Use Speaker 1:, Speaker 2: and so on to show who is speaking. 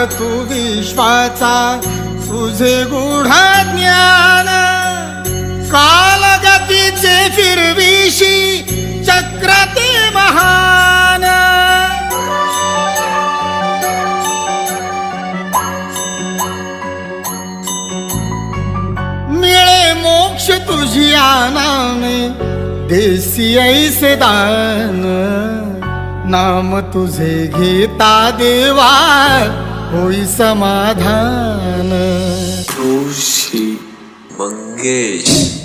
Speaker 1: तू विश्वाचा तुझे गूढ ज्ञान, कालगतीचे फिरविशी चक्र ते महान. मिळे मोक्ष तुझी आनाने, देसी ऐसे दान. नाम तुझे घेता देवा होई समाधान.
Speaker 2: तुळशी मंगेश.